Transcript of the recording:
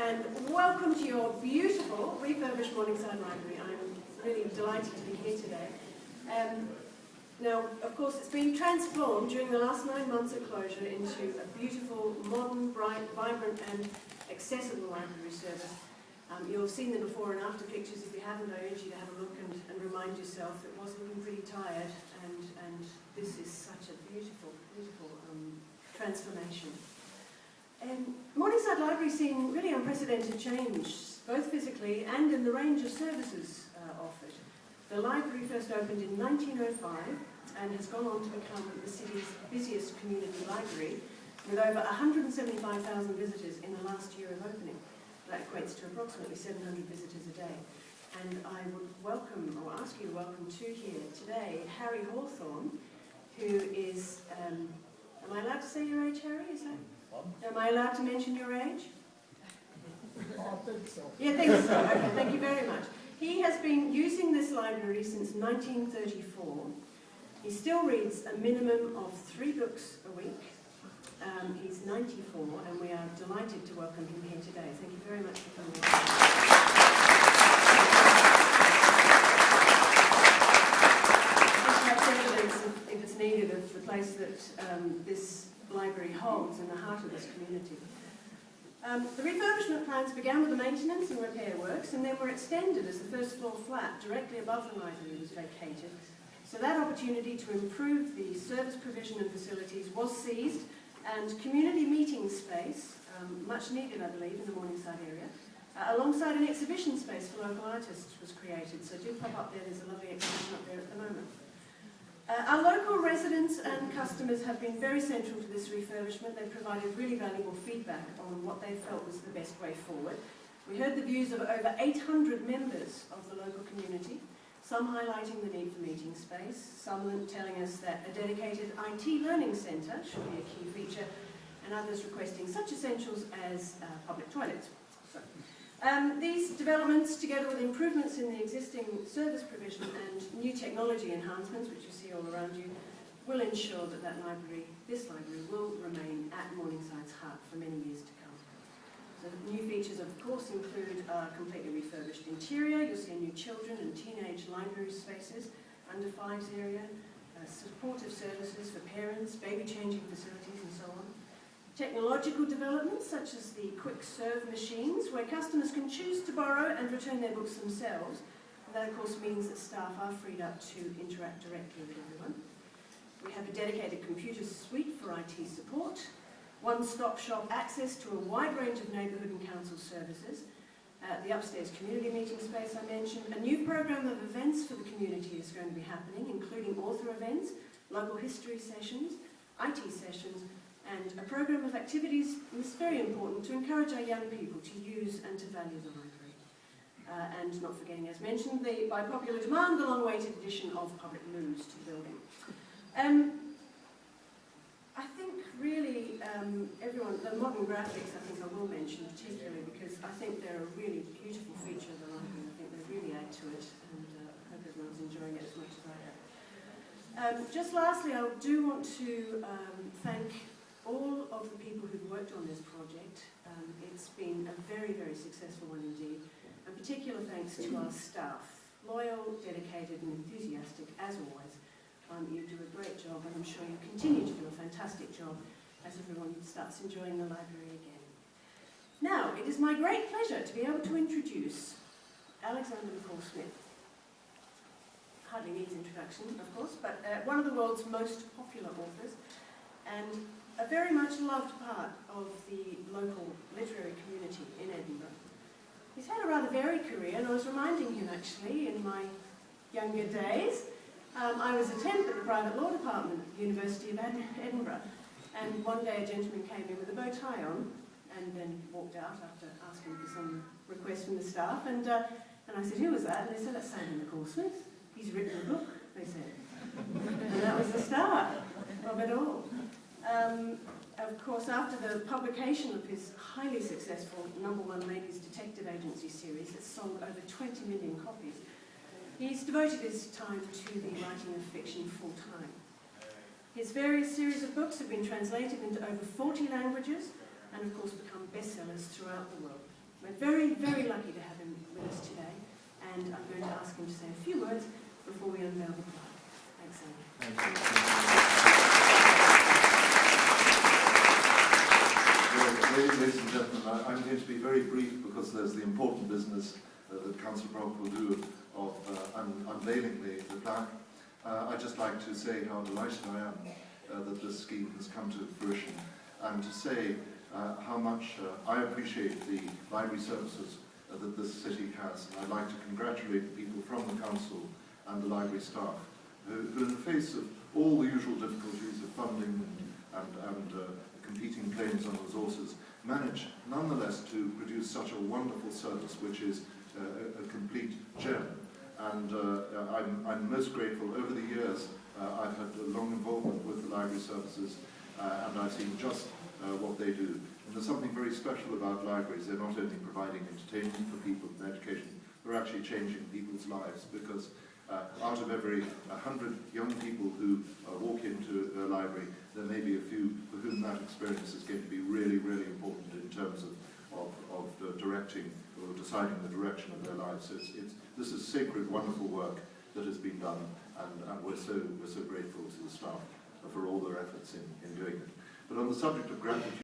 and welcome to your beautiful refurbished Morningside Library. I'm really delighted to be here today. Now, of course, it's been transformed during the last 9 months of closure into a beautiful, modern, bright, vibrant and accessible library service. You'll have seen the before and after pictures. If you haven't, I urge you to have a look and remind yourself it was looking pretty tired, and this is such a beautiful, beautiful transformation. Morningside Library has seen really unprecedented change, both physically and in the range of services offered. The library first opened in 1905 and has gone on to become the city's busiest community library, with over 175,000 visitors in the last year of opening. That equates to approximately 700 visitors a day. And I would welcome, or ask you to welcome to here today, Harry Hawthorne, who is, am I allowed to say your age, Harry? Is that? Am I allowed to mention your age? I think so. You think so? Okay, thank you very much. He has been using this library since 1934. He still reads a minimum of 3 books a week. He's 94, and we are delighted to welcome him here today. Thank you very much for coming. Perhaps evidence, if it's needed, of the place that this library holds in the heart of this community. The refurbishment plans began with the maintenance and repair works, and then were extended as the first floor flat directly above the library was vacated. So that opportunity to improve the service provision and facilities was seized, and community meeting space, much needed I believe in the Morningside area, alongside an exhibition space for local artists was created. So do pop up there, there's a lovely exhibition up there at the moment. Our local residents and customers have been very central to this refurbishment. They've provided really valuable feedback on what they felt was the best way forward. We heard the views of over 800 members of the local community, some highlighting the need for meeting space, some telling us that a dedicated IT learning centre should be a key feature, and others requesting such essentials as public toilets. So, these developments, together with improvements in the existing service provision and new technology enhancements, which you see all around you, will ensure that this library will remain at Morningside's heart for many years to come. So the new features, of course, include a completely refurbished interior. You'll see new children and teenage library spaces, under 5s area, supportive services for parents, baby changing facilities and so on. Technological developments such as the quick serve machines, where customers can choose to borrow and return their books themselves. And that of course means that staff are freed up to interact directly with everyone. We have a dedicated computer suite for IT support, one-stop shop access to a wide range of neighbourhood and council services, the upstairs community meeting space I mentioned, a new programme of events for the community is going to be happening, including author events, local history sessions, IT sessions, and a programme of activities, and it's very important, to encourage our young people to use and to value the library. And not forgetting, as mentioned, by popular demand, the long-awaited addition of public loos to the building. I think really everyone, the modern graphics I think I will mention particularly, because I think they're a really beautiful feature of the library. I think they really add to it, and I hope everyone's enjoying it as much as I have. Just lastly, I do want to thank all of the people who've worked on this project. It's been a very, very successful one indeed, and particular thanks to our staff, loyal, dedicated and enthusiastic as always. You do a great job, and I'm sure you continue to do a fantastic job as everyone starts enjoying the library again. Now, it is my great pleasure to be able to introduce Alexander McCall Smith. Hardly needs introduction, of course, but one of the world's most popular authors, and a very much loved part of the local literary community in Edinburgh. He's had a rather varied career, and I was reminding him actually in my younger days. I was a temp at the private law department at the University of Edinburgh, and one day a gentleman came in with a bow tie on and then walked out after asking for some requests from the staff, and I said, "Who was that?" And they said, "That's Sandy McCall Smith. He's written a book," they said. And that was the start of it all. Of course, after the publication of his highly successful #1 Ladies Detective Agency series that sold over 20 million copies, he's devoted his time to the writing of fiction full-time. His various series of books have been translated into over 40 languages and of course become bestsellers throughout the world. We're very, very lucky to have him with us today, and I'm going to ask him to say a few words before we unveil the plaque. Thanks, Andy. Ladies and gentlemen, I'm going to be very brief because there's the important business that Councillor Brock will do of unveiling the plaque. I'd just like to say how delighted I am that this scheme has come to fruition, and to say how much I appreciate the library services that this city has. And I'd like to congratulate the people from the council and the library staff who in the face of all the usual difficulties of funding and competing claims on resources, manage nonetheless to produce such a wonderful service, which is a complete gem. And I'm most grateful. Over the years, I've had a long involvement with the library services, and I've seen just what they do. And there's something very special about libraries. They're not only providing entertainment for people and education, they're actually changing people's lives, because out of every 100 young people who walk into a library, there may be a few for whom that experience is going to be really, really important in terms of directing or deciding the direction of their lives. So this is sacred, wonderful work that has been done, and we're so grateful to the staff for all their efforts in doing it. But on the subject of gratitude,